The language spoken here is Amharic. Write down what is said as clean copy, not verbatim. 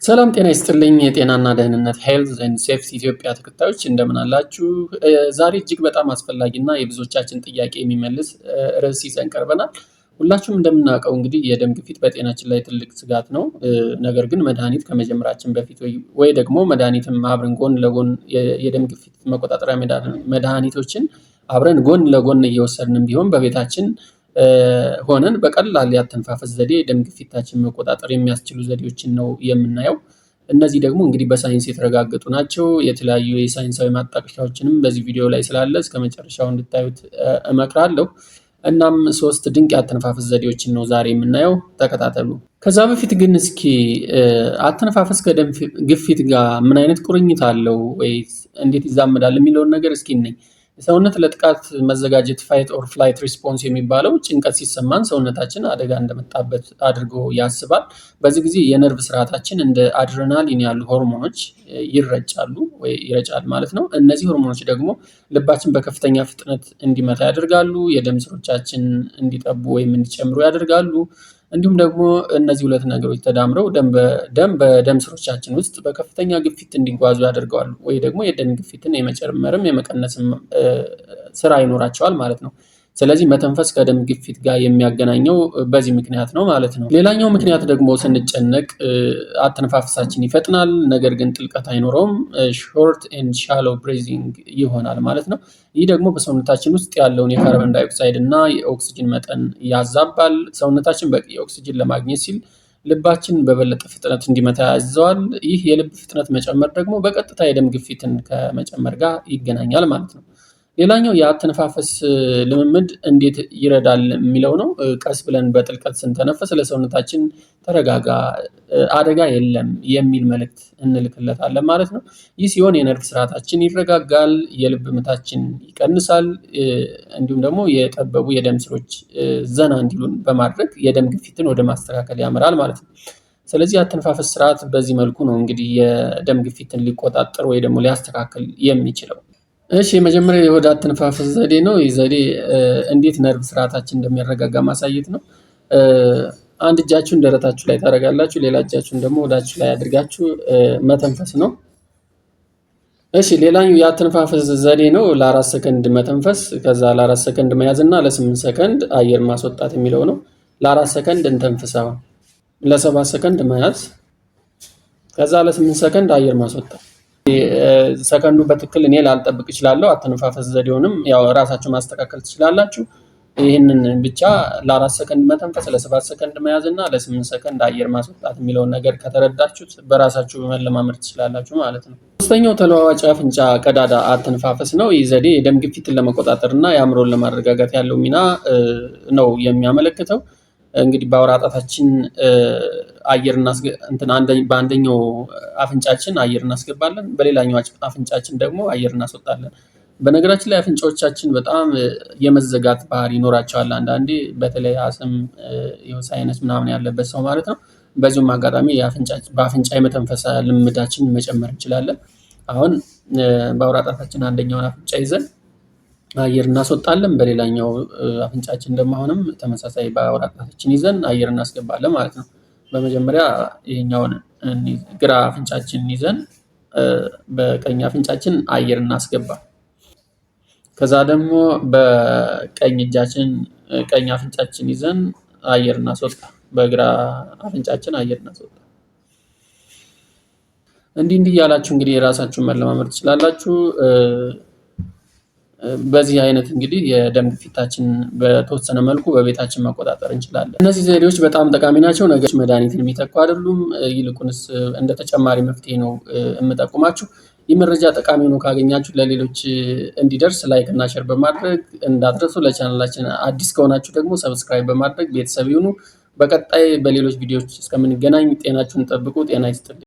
ሰላም ጤና ይስጥልኝ የጤናና ደህንነት ሄልዝ ኤንድ ሴፍቲ ኢትዮጵያ ተከታዮች እንደምን አላችሁ? ዛሬ እጅግ በጣም አስፈላጊና የብዙዎቻችን ጥያቄ የሚመልስ ርዕስ ይዘን ቀርበናል። ሁላችሁም እንደምናውቀው እንግዲህ የደም ግፊት በጤናችን ላይ ትልቅ ስጋት ነው። ነገር ግን መድኃኒት ከመጀመራችን በፊት ወይ ደግሞ መድኃኒትም አብረን ጎን ለጎን የደም ግፊት መቆጣጠሪያ መድኃኒቶችን አብረን ጎን ለጎን እየወሰድንም ቢሆን በቤታችን ሆነን በቀላል የአተነፋፈስ ዘዴ የደም ግፊታችን መቆጣጠር የሚያስችሉ ዘዴዎችን ነው የምናየው። እነዚህ ደግሞ እንግዲህ በሳይንስ የተረጋገጡ ናቸው። የተለያዩ የሳይንሳዊ ማጣቀሻዎችንም በዚህ ቪዲዮ ላይ ስላለ እስከመጨረሻው እንድታዩት እመክራለሁ። እናም 3 ድንቅ የአተነፋፈስ ዘዴዎችን ነው ዛሬ የምናየው። ተከታተሉ። ከዛ በፊት ግን እስኪ አተነፋፈስ ከደም ግፊት ጋር ምን አይነት ቁርኝት አለው ወይስ እንዴት ይዛመዳል የሚለውን ነገር እስኪ እንይ። ሰውነት ለጥቃት መዘጋጀት ፋይት ኦር ፍላይት ሪስፖንስ የሚባለው ጭንቀት ሲሰማን ሰውነታችን አደጋ እንደመጣበት አድርጎ ያስባል። በዚህ ጊዜ የነርቭ ስርዓታችን እንደ አድሬናሊን ያሉ ሆርሞኖች ይረጫል ማለት ነው። እነዚህ ሆርሞኖች ደግሞ ልባችን በከፍተኛ ፍጥነት እንዲመታ ያደርጋሉ፣ የደም ስሮቻችን እንዲጠቡ ወይም እንዲጨምሩ ያደርጋሉ። እንዲሁም ደግሞ እነዚህ ሁለት ነገሮች ተዳምረው ደም በደም ስሮቻችን ውስጥ በከፍተኛ ግፊት እንዲጓዙ ያደርገዋል ወይ ደግሞ የደም ግፊትን የመጨመርም የመቀነስም ስራ ይኖራቸዋል ማለት ነው። ስለዚህ መተንፈስ ከደም ግፊት ጋር የሚያገናኘው በዚህ ምክንያት ነው ማለት ነው። ሌላኛው ምክንያት ደግሞ ስንጨነቅ አተነፋፈሳችን ይፈጥናል፣ ነገር ግን ጥልቀት አይኖረውም። ሾርት ኤንድ ሻሎ ብሬዚንግ ይሆናል ማለት ነው። ይህ ደግሞ በሰውነታችን ውስጥ ያለውን የካርቦን ዳይኦክሳይድ እና የኦክሲጅን መጠን ያዛባል። ሰውነታችን በቂ ኦክሲጅን ለማግኘት ሲል ልባችን በበለጠ ፍጥነት እንዲመታ ያዘዋል። ይህ የልብ ፍጥነት መጨመር ደግሞ በቀጥታ የደም ግፊትን ከመጨመር ጋር ይገናኛል ማለት ነው። ሌላኛው የአተነፋፈስ ልምምድ እንዴት ይረዳል የሚለው ነው። ቀስ ብለን በጥልቀት ስንተነፈስ ለሰውነታችን ተረጋጋ፣ አደጋ የለም የሚል መልእክት እንልክለታለን ማለት ነው። ይህ ሲሆን የነርቭ ስርዓታችን ይረጋጋል፣ የልብ ምታችን ይቀንሳል፣ እንዲሁም ደግሞ የጠበቡ የደም ስሮች ዘና እንዲሉን በማድረግ የደም ግፊትን ወደ ማስተካከል ያመራል ማለት ነው። ስለዚህ የአተነፋፈስ ስርዓት በዚህ መልኩ ነው እንግዲህ የደም ግፊትን ሊቆጣጠር ወይ ደግሞ ሊያስተካክል የሚችለው። እሺ የመጀመሪያው የሆድ አተነፋፈስ ዘዴ ነው። ይህ ዘዴ እንዴት ነርቭ ስርዓታችን እንደሚያረጋጋ ማሳየት ነው። አንድ እጃችሁን ደረታችሁ ላይ ታደርጋላችሁ፣ ሌላ እጃችሁን ደግሞ ሆዳችሁ ላይ አድርጋችሁ መተንፈስ ነው። እሺ ሌላኛው የአተነፋፈስ ዘዴ ነው። ለ4 ሰከንድ መተንፈስ፣ ከዛ ለ4 ሰከንድ መያዝ እና ለ8 ሰከንድ አየር ማስወጣት የሚለው ነው። ለ4 ሰከንድ እንተንፍሰው፣ ለ7 ሰከንድ መያዝ፣ ከዛ ለ8 ሰከንድ አየር ማስወጣት። ሰከንዱ በትክክል እኔ ላልጠብቅ እችላለሁ። አተነፋፈስ ዘዴውንም ያው ራሳችሁ ማስተካከል ትችላላችሁ። ይህንን ብቻ ለ4 ሰከንድ መተንፈስ፣ ለ7 ሰከንድ መያዝ እና ለ8 ሰከንድ አየር ማስወጣት የሚለውን ነገር ከተረዳችሁት በራሳችሁ መለማመድ ትችላላችሁ ማለት ነው። ሶስተኛው ተለዋዋጭ አፍንጫ ቀዳዳ አተነፋፈስ ነው። ይህ ዘዴ የደም ግፊትን ለመቆጣጠር እና የአእምሮን ለማረጋጋት ያለው ሚና ነው የሚያመለክተው። እንግዲህ በአውራ ጣታችን አየር በአንደኛው አፍንጫችን አየር እናስገባለን፣ በሌላኛው አፍንጫችን ደግሞ አየር እናስወጣለን። በነገራችን ላይ አፍንጫዎቻችን በጣም የመዘጋት ባህሪ ይኖራቸዋል አንዳንዴ፣ በተለይ አስም ሳይነስ ምናምን ያለበት ሰው ማለት ነው። በዚሁም አጋጣሚ በአፍንጫ የመተንፈስ ልምዳችን መጨመር እንችላለን። አሁን በአውራ ጣታችን አንደኛውን አፍንጫ ይዘን አየር እናስወጣለን፣ በሌላኛው አፍንጫችን ደግሞ አሁንም ተመሳሳይ በአውራ ጣታችን ይዘን አየር እናስገባለን ማለት ነው። በመጀመሪያ ይሄኛውን ግራ አፍንጫችን ይዘን በቀኝ አፍንጫችን አየር እናስገባ። ከዛ ደግሞ በቀኝ እጃችን ቀኝ አፍንጫችን ይዘን አየር እናስወጣ፣ በግራ አፍንጫችን አየር እናስወጣ። እንዲህ እያላችሁ እንግዲህ የራሳችሁን መለማመድ ትችላላችሁ። በዚህ አይነት እንግዲህ የደም ግፊታችን በተወሰነ መልኩ በቤታችን መቆጣጠር እንችላለን። እነዚህ ዘዴዎች በጣም ጠቃሚ ናቸው፣ ነገር መድኃኒትን የሚተኩ አይደሉም። ይልቁንስ እንደ ተጨማሪ መፍትሄ ነው የምጠቁማችሁ። ይህ መረጃ ጠቃሚ ሆኖ ካገኛችሁ ለሌሎች እንዲደርስ ላይክ እና ሼር በማድረግ እንዳትረሱ። ለቻናላችን አዲስ ከሆናችሁ ደግሞ ሰብስክራይብ በማድረግ ቤተሰብ ይሁኑ። በቀጣይ በሌሎች ቪዲዮዎች እስከምንገናኝ ጤናችሁን ጠብቁ። ጤና ይስጥልኝ።